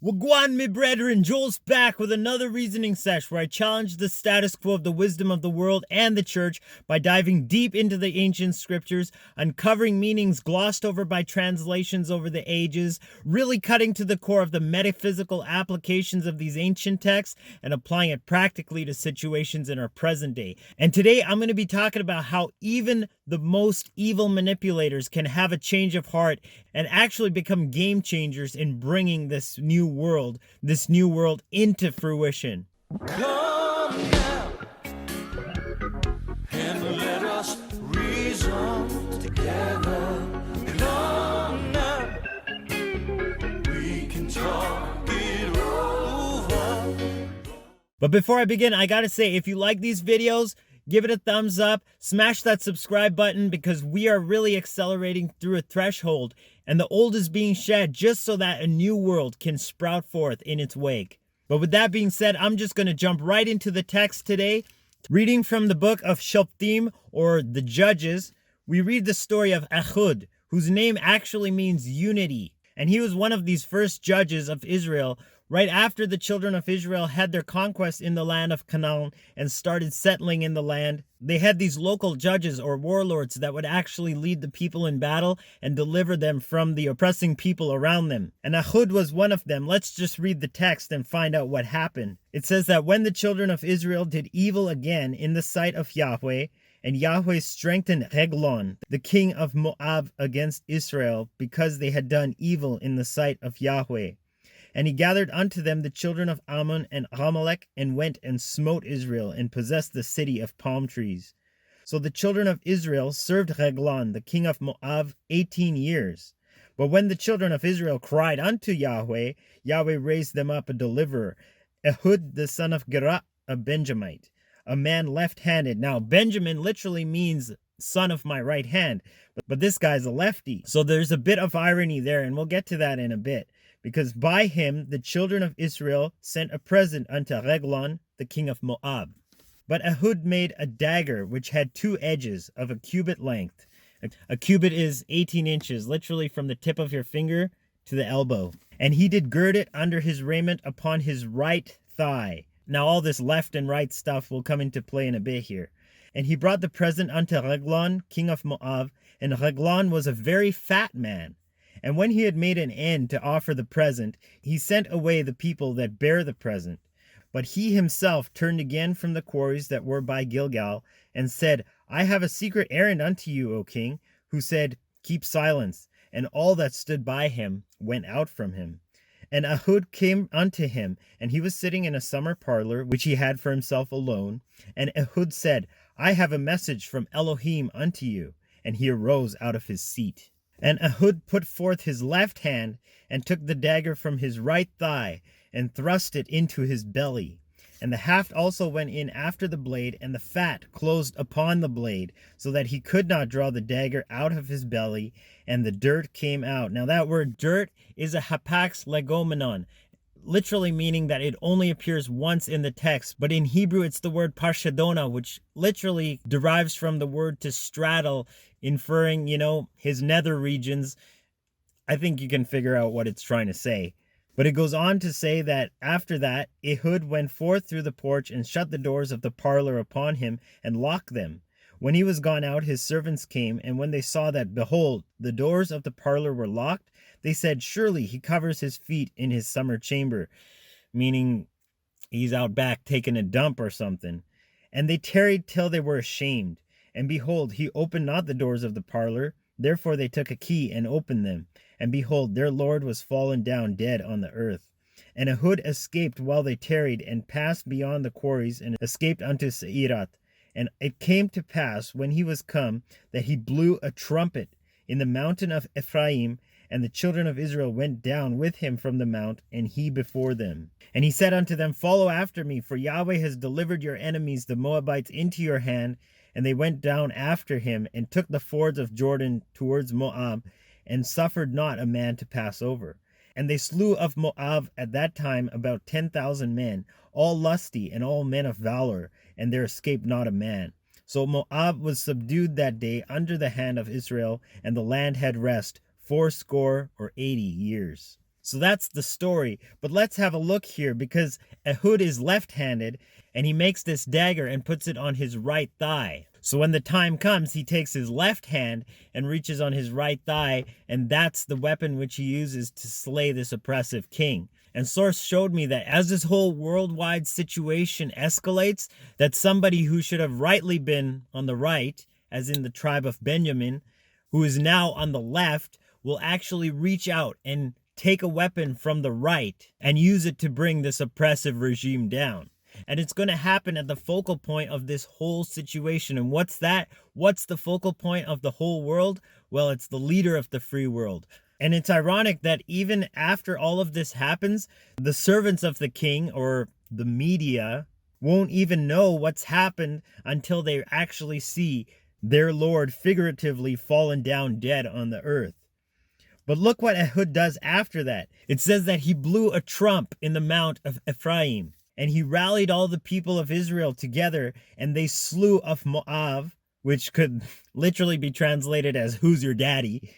Wagwan, me brethren, Joel's back with another reasoning sesh where I challenge the status quo of the wisdom of the world and the church by diving deep into the ancient scriptures, uncovering meanings glossed over by translations over the ages, really cutting to the core of the metaphysical applications of these ancient texts and applying it practically to situations in our present day. And today I'm going to be talking about how even the most evil manipulators can have a change of heart and actually become game changers in bringing this new world into fruition. Come now and let us reason together. Come now, we can talk it over. But before I begin, I gotta say, if you like these videos, give it a thumbs up, smash that subscribe button, because we are really accelerating through a threshold and the old is being shed just so that a new world can sprout forth in its wake. But with that being said, I'm just going to jump right into the text today. Reading from the book of Shophthim, or the Judges, we read the story of Ehud, whose name actually means unity. And he was one of these first judges of Israel right after the children of Israel had their conquest in the land of Canaan and started settling in the land. They had these local judges or warlords that would actually lead the people in battle and deliver them from the oppressing people around them. And Ehud was one of them. Let's just read the text and find out what happened. It says that when the children of Israel did evil again in the sight of Yahweh, and Yahweh strengthened Eglon, the king of Moab, against Israel, because they had done evil in the sight of Yahweh. And he gathered unto them the children of Ammon and Amalek, and went and smote Israel, and possessed the city of palm trees. So the children of Israel served Eglon, the king of Moab, 18 years. But when the children of Israel cried unto Yahweh, Yahweh raised them up a deliverer, Ehud the son of Gera, a Benjamite, a man left-handed. Now, Benjamin literally means son of my right hand, but this guy's a lefty. So there's a bit of irony there, and we'll get to that in a bit. Because by him the children of Israel sent a present unto Eglon, the king of Moab. But Ehud made a dagger which had 2 edges of a cubit length. A cubit is 18 inches, literally from the tip of your finger to the elbow. And he did gird it under his raiment upon his right thigh. Now all this left and right stuff will come into play in a bit here. And he brought the present unto Eglon, king of Moab, and Eglon was a very fat man. And when he had made an end to offer the present, he sent away the people that bare the present. But he himself turned again from the quarries that were by Gilgal, and said, I have a secret errand unto you, O king. Who said, Keep silence. And all that stood by him went out from him. And Ehud came unto him, and he was sitting in a summer parlor, which he had for himself alone. And Ehud said, I have a message from Elohim unto you. And he arose out of his seat. And Ehud put forth his left hand, and took the dagger from his right thigh, and thrust it into his belly. And the haft also went in after the blade, and the fat closed upon the blade, so that he could not draw the dagger out of his belly, and the dirt came out. Now that word dirt is a hapax legomenon, literally meaning that it only appears once in the text, but in Hebrew it's the word parshadona, which literally derives from the word to straddle, inferring, his nether regions. I think you can figure out what it's trying to say. But it goes on to say that after that, Ehud went forth through the porch and shut the doors of the parlor upon him and locked them. When he was gone out, his servants came, and when they saw that, behold, the doors of the parlor were locked, they said, Surely he covers his feet in his summer chamber, meaning he's out back taking a dump or something. And they tarried till they were ashamed. And behold, he opened not the doors of the parlor. Therefore they took a key and opened them. And behold, their lord was fallen down dead on the earth. And Ehud escaped while they tarried, and passed beyond the quarries, and escaped unto Seirat. And it came to pass, when he was come, that he blew a trumpet in the mountain of Ephraim, and the children of Israel went down with him from the mount, and he before them. And he said unto them, Follow after me, for Yahweh has delivered your enemies, the Moabites, into your hand. And they went down after him, and took the fords of Jordan towards Moab, and suffered not a man to pass over. And they slew of Moab at that time about 10,000 men, all lusty and all men of valor, and there escaped not a man. So Moab was subdued that day under the hand of Israel, and the land had rest 80 years. So that's the story. But let's have a look here, because Ehud is left-handed, and he makes this dagger and puts it on his right thigh. So when the time comes, he takes his left hand and reaches on his right thigh, and that's the weapon which he uses to slay this oppressive king. And source showed me that as this whole worldwide situation escalates, that somebody who should have rightly been on the right, as in the tribe of Benjamin, who is now on the left, will actually reach out and take a weapon from the right and use it to bring this oppressive regime down. And it's going to happen at the focal point of this whole situation. And what's that? What's the focal point of the whole world? Well, it's the leader of the free world. And it's ironic that even after all of this happens, the servants of the king, or the media, won't even know what's happened until they actually see their Lord figuratively fallen down dead on the earth. But look what Ehud does after that. It says that he blew a trump in the mount of Ephraim, and he rallied all the people of Israel together, and they slew of Moab, which could literally be translated as "who's your daddy?"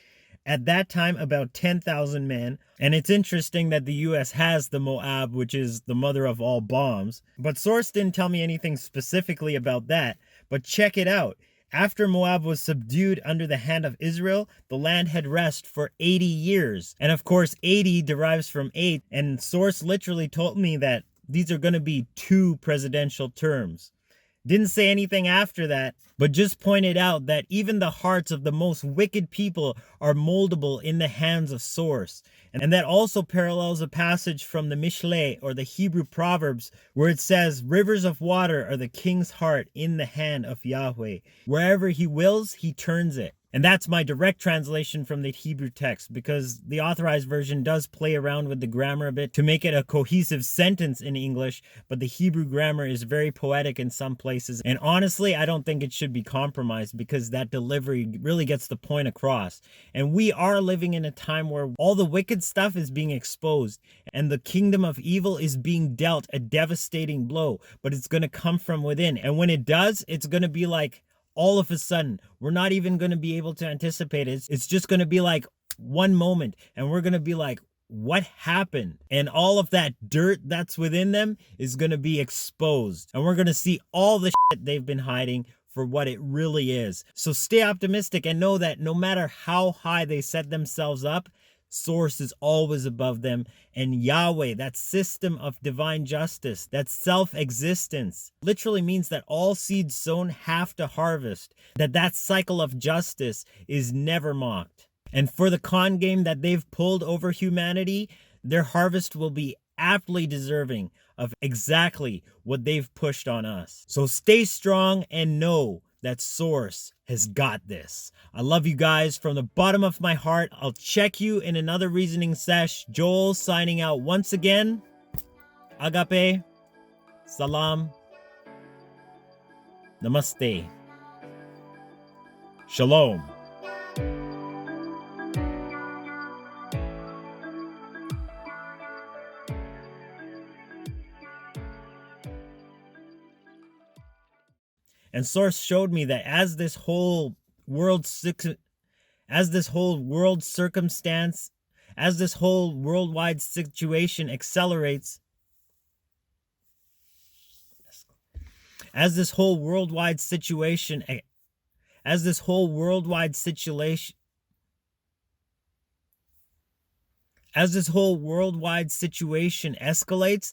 At that time, about 10,000 men. And it's interesting that the US has the Moab, which is the mother of all bombs. But source didn't tell me anything specifically about that. But check it out. After Moab was subdued under the hand of Israel, the land had rest for 80 years. And of course, 80 derives from 8. And source literally told me that these are going to be 2 presidential terms. Didn't say anything after that, but just pointed out that even the hearts of the most wicked people are moldable in the hands of source. And that also parallels a passage from the Mishlei, or the Hebrew Proverbs, where it says, "Rivers of water are the king's heart in the hand of Yahweh. Wherever he wills, he turns it." And that's my direct translation from the Hebrew text, because the authorized version does play around with the grammar a bit to make it a cohesive sentence in English, but the Hebrew grammar is very poetic in some places. And honestly, I don't think it should be compromised, because that delivery really gets the point across. And we are living in a time where all the wicked stuff is being exposed, and the kingdom of evil is being dealt a devastating blow, but it's going to come from within. And when it does, it's going to be like, all of a sudden, we're not even going to be able to anticipate it. It's just going to be like one moment, and we're going to be like, what happened? And all of that dirt that's within them is going to be exposed. And we're going to see all the shit they've been hiding for what it really is. So stay optimistic and know that no matter how high they set themselves up, source is always above them. And Yahweh, that system of divine justice, that self-existence, literally means that all seeds sown have to harvest, that cycle of justice is never mocked. And for the con game that they've pulled over humanity, their harvest will be aptly deserving of exactly what they've pushed on us. So stay strong and know that source has got this. I love you guys from the bottom of my heart. I'll check you in another reasoning sesh. Joel signing out once again. Agape. Salaam. Namaste. Shalom. And source showed me that as this whole worldwide situation accelerates, as this whole worldwide situation escalates,